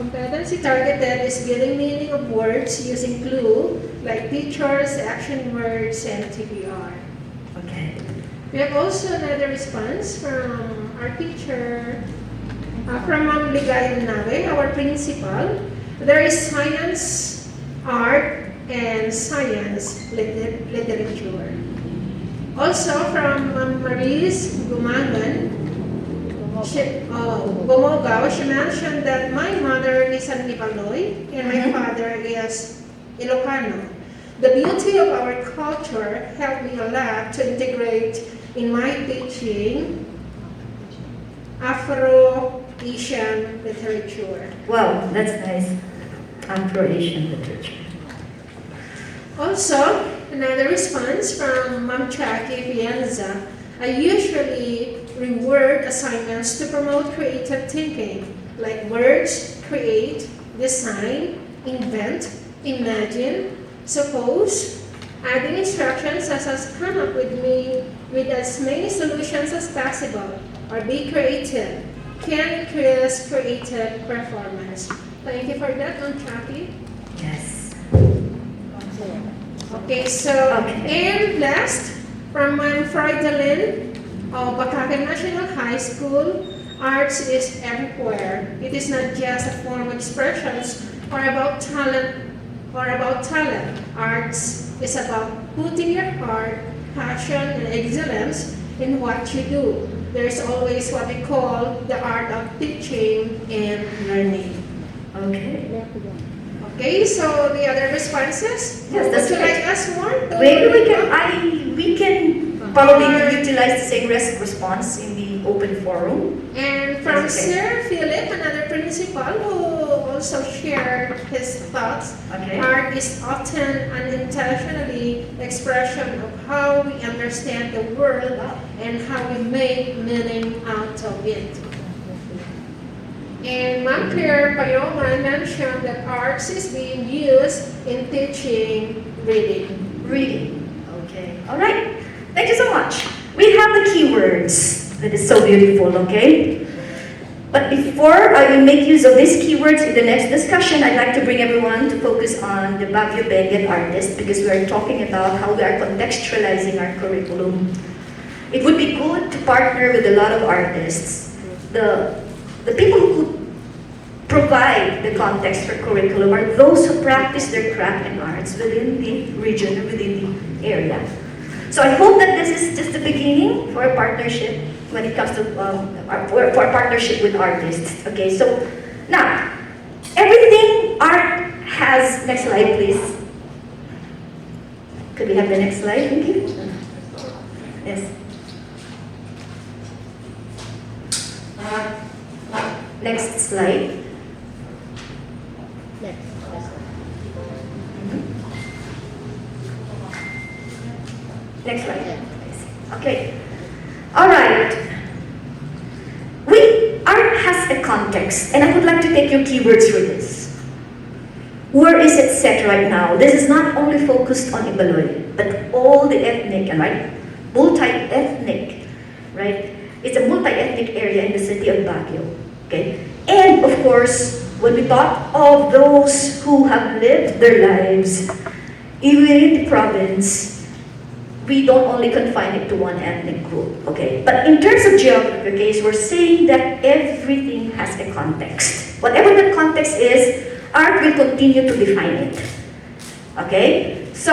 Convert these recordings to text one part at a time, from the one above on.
Competency targeted is getting meaning of words using clue like pictures, action words, and TPR. Okay. We have also another response from our teacher, from Alma Lid-ayan Dayso, our principal. There is science, art, and science literature. Also from Maris Gumogaw, she mentioned that my mother is an Ipaloy and my father is Ilocano. The beauty of our culture helped me a lot to integrate in my teaching Afro-Asian literature. Wow, that's nice. Afro-Asian literature. Also, another response from Ma'am Chucky Fianza. I usually reward assignments to promote creative thinking, like words, create, design, invent, imagine, suppose, adding instructions such as come up with as many solutions as possible, or be creative, can increase creative performance. Thank you for that, Ma'am Chucky. Yes. Okay, and last, from Ma'am Freudelin of Bakacan National High School, arts is everywhere. It is not just a form of expressions or about talent. Arts is about putting your heart, passion, and excellence in what you do. There's always what we call the art of teaching and learning. Okay. Okay, so the other responses? Yes, that's Would you right. like us more? Maybe we can probably utilize the same response in the open forum. And from Okay. Sir Philip, another principal who also shared his thoughts, Okay. art is often unintentionally expression of how we understand the world and how we make meaning out of it. And Ma'am Claire Payoma mentioned that arts is being used in teaching reading. Reading. Okay. All right. Thank you so much. We have the keywords. That is so beautiful, okay? But before I will make use of these keywords in the next discussion, I'd like to bring everyone to focus on the Baguio Benguet artist because we are talking about how we are contextualizing our curriculum. It would be good to partner with a lot of artists. The people who provide the context for curriculum are those who practice their craft and arts within the region or within the area. So I hope that this is just the beginning for a partnership when it comes to for a partnership with artists. Okay, so now everything art has. Next slide, please. Could we have the next slide? Thank you. Yes. Next slide. Next slide. Okay. All right. Art has a context, and I would like to take your keywords for this. Where is it set right now? This is not only focused on Ibaloy, but all the ethnic and multi-ethnic, right? It's a multi-ethnic area in the city of Baguio. Okay, and of course, when we thought of those who have lived their lives even in the province, we don't only confine it to one ethnic group, okay? But in terms of geography, okay, we're saying that everything has a context. Whatever that context is, art will continue to define it, okay? So,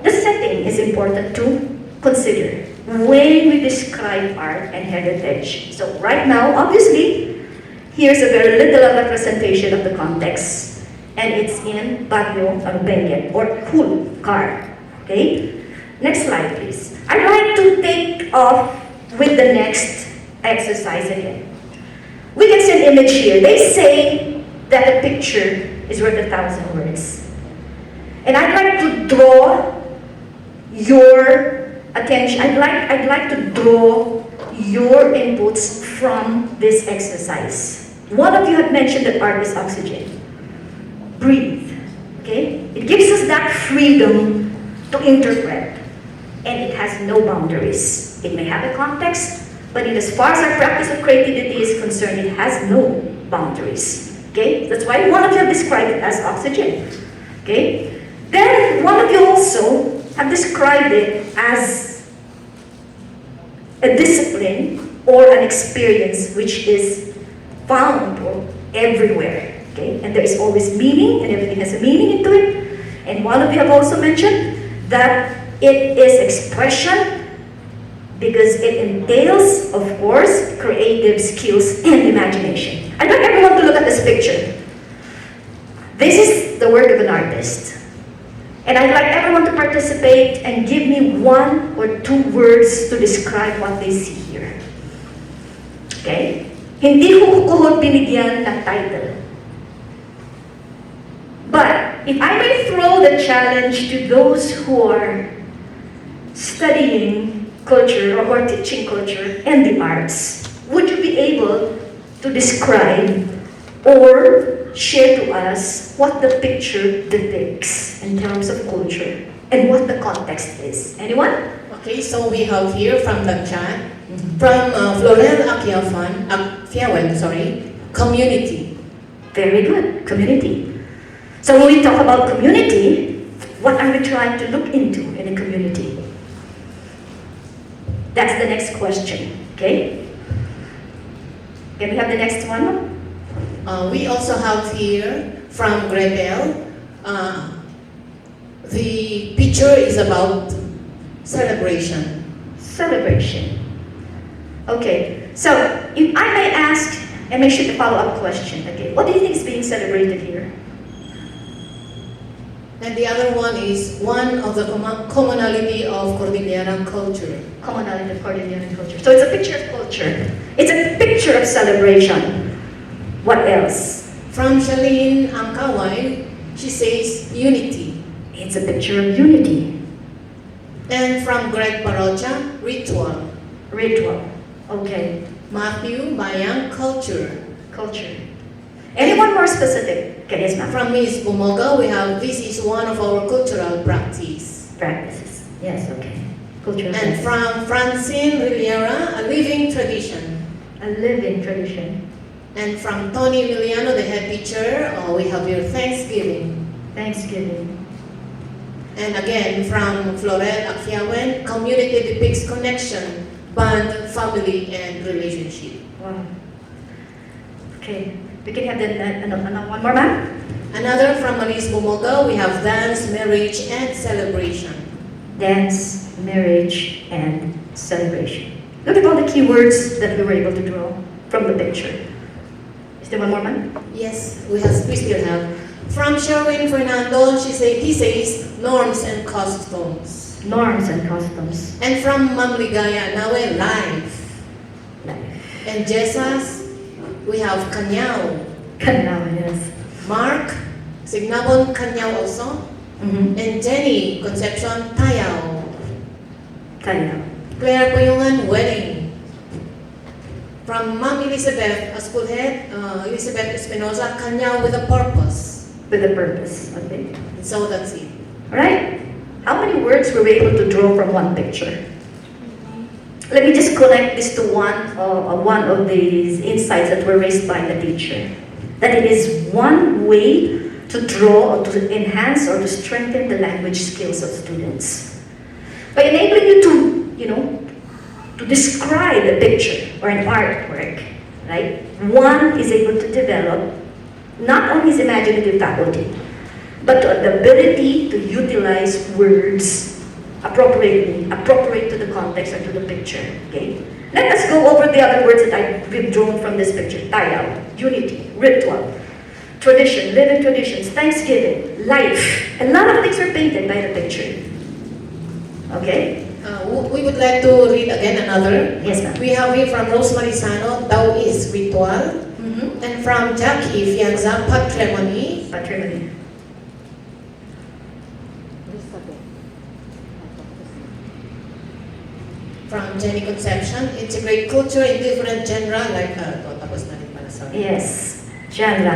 the setting is important to consider when we describe art and heritage. So, right now, obviously, here's a very literal representation of the context, and it's in Baguio Benguet, or Car, okay? Next slide, please. I'd like to take off with the next exercise again. We can see an image here. They say that a picture is worth 1,000 words. And I'd like to draw your attention. I'd like to draw your inputs from this exercise. One of you had mentioned that art is oxygen. Breathe. Okay? It gives us that freedom to interpret. And it has no boundaries. It may have a context, but in as far as our practice of creativity is concerned, it has no boundaries. Okay? That's why one of you have described it as oxygen. Okay? Then one of you also have described it as a discipline or an experience which is found everywhere. Okay? And there is always meaning, and everything has a meaning into it. And one of you have also mentioned that it is expression because it entails, of course, creative skills and imagination. I'd like everyone to look at this picture. This is the work of an artist. And I'd like everyone to participate and give me 1 or 2 words to describe what they see here. Okay? Hindi ko binigyan ng title. But if I may throw the challenge to those who are studying culture or who are teaching culture and the arts, would you be able to describe or share to us what the picture depicts in terms of culture and what the context is? Anyone? Okay, so we have here from the chat, from Lolita A, community. Very good, community. So when we talk about community, what are we trying to look into in a community? That's the next question, okay? Can we have the next one? We also have here from Grebel, the picture is about celebration. Celebration. Okay, so if I may ask, and I should a follow-up question, okay? What do you think is being celebrated here? And the other one is one of the commonality of Cordilleran culture. Commonality of Cordilleran culture. So it's a picture of culture. It's a picture of celebration. What else? From Shalene Angkawai, she says unity. It's a picture of unity. And from Greg Parocha, ritual. Ritual. Okay. Matthew Bayang, culture. Culture. Anyone more specific? Okay, yes, ma'am. From Ms. Bumoga, we have this is one of our cultural practice. Practices. Yes, okay. Cultural And practice. from Francine Riviera, a living tradition. A living tradition. And from Tony Emiliano, the head teacher, we have here Thanksgiving. Thanksgiving. And again, from Florel Akfiawen, community depicts connection, bond, family, and relationship. Wow. Okay. We can have the, one more, ma'am? Another from Maris Bumoga, we have dance, marriage, and celebration. Dance, marriage, and celebration. Look at all the keywords that we were able to draw from the picture. Is there one more, ma'am? Yes, we still have. From Sherwin Fernando, he says norms and customs. Norms and customs. And from Ma'am Ligaya, Nawe, life. Life. And Jessas, we have Kanyao. Kanyao, yes. Mark, Signabon Kanyao also. And Jenny, Concepcion, Tayao. Kanyao. Claire Puyungan, wedding. From Ma'am Elizabeth, a school head, Elizabeth Espinosa, Kanyao with a purpose. With a purpose, okay. And so that's it. Alright. How many words were we able to draw from one picture? Let me just connect this to one of these insights that were raised by the teacher. That it is one way to draw or to enhance or to strengthen the language skills of students. By enabling you to describe a picture or an artwork, right? One is able to develop not only his imaginative faculty, but the ability to utilize words appropriately, appropriate to the context or to the picture, okay? Let us go over the other words that we've drawn from this picture. Tayaw, unity, ritual, tradition, living traditions, Thanksgiving, life. A lot of things are painted by the picture. Okay? We would like to read again another. Yes, ma'am. We have here from Rosemary Sano, Tao is ritual. And from Jackie Fianza, patrimony. Patrimony. From Jenny Conception, integrate culture in different genre like tapos na rin pala, sorry. Yes, genre.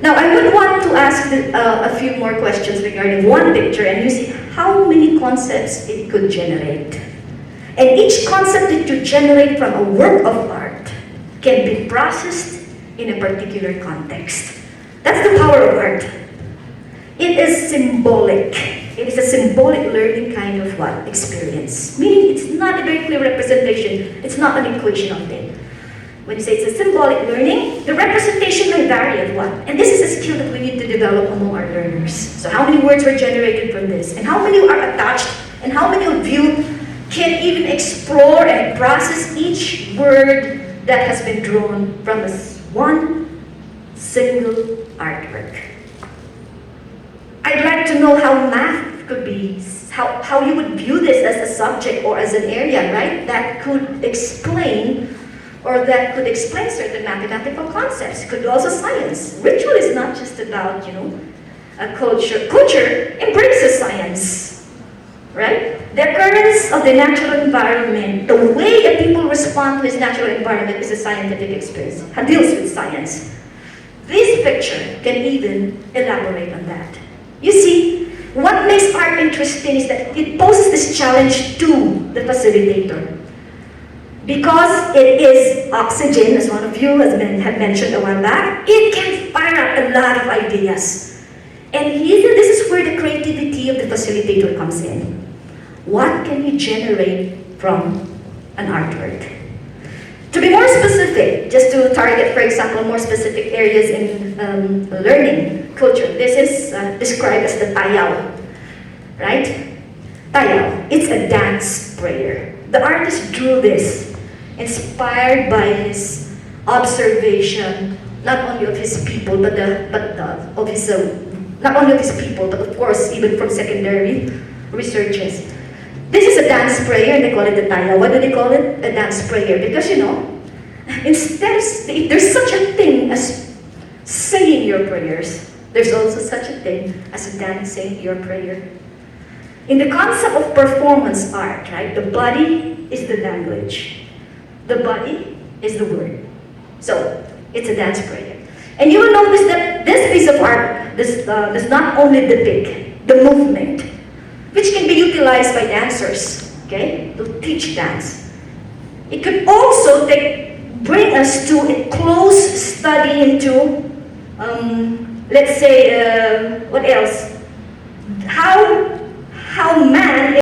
Now, I would want to ask a few more questions regarding one picture and you see how many concepts it could generate. And each concept that you generate from a work of art can be processed in a particular context. That's the power of art. It is symbolic. It is a symbolic learning kind of what? Experience. Meaning it's not a very clear representation. It's not an equation of things. When you say it's a symbolic learning, the representation may vary of what? And this is a skill that we need to develop among our learners. So how many words were generated from this? And how many are attached? And how many of you can even explore and process each word that has been drawn from this one single artwork? I'd like to know how math could be, how you would view this as a subject or as an area, right? That could explain certain mathematical concepts. It could be also science. Ritual is not just about, a culture. Culture embraces science, right? The occurrence of the natural environment, the way a people respond to this natural environment is a scientific experience. It deals with science. This picture can even elaborate on that. You see, what makes art interesting is that it poses this challenge to the facilitator. Because it is oxygen, as one of you had mentioned a while back, it can fire up a lot of ideas. And this is where the creativity of the facilitator comes in. What can you generate from an artwork? To be more specific, just to target, for example, more specific areas in learning culture, this is described as the tayaw, right? Tayaw, it's a dance prayer. The artist drew this, inspired by his observation, not only of his people, but of course, even from secondary researchers. This is a dance prayer, and they call it the tayaw. Why do they call it a dance prayer? Because if there's such a thing as saying your prayers, there's also such a thing as dancing your prayer. In the concept of performance art, right, the body is the language. The body is the word. So, it's a dance prayer. And you will notice that this piece of art does not only depict the movement, which can be utilized by dancers, okay, to teach dance. It could also bring us to a close study into, let's say, what else? How man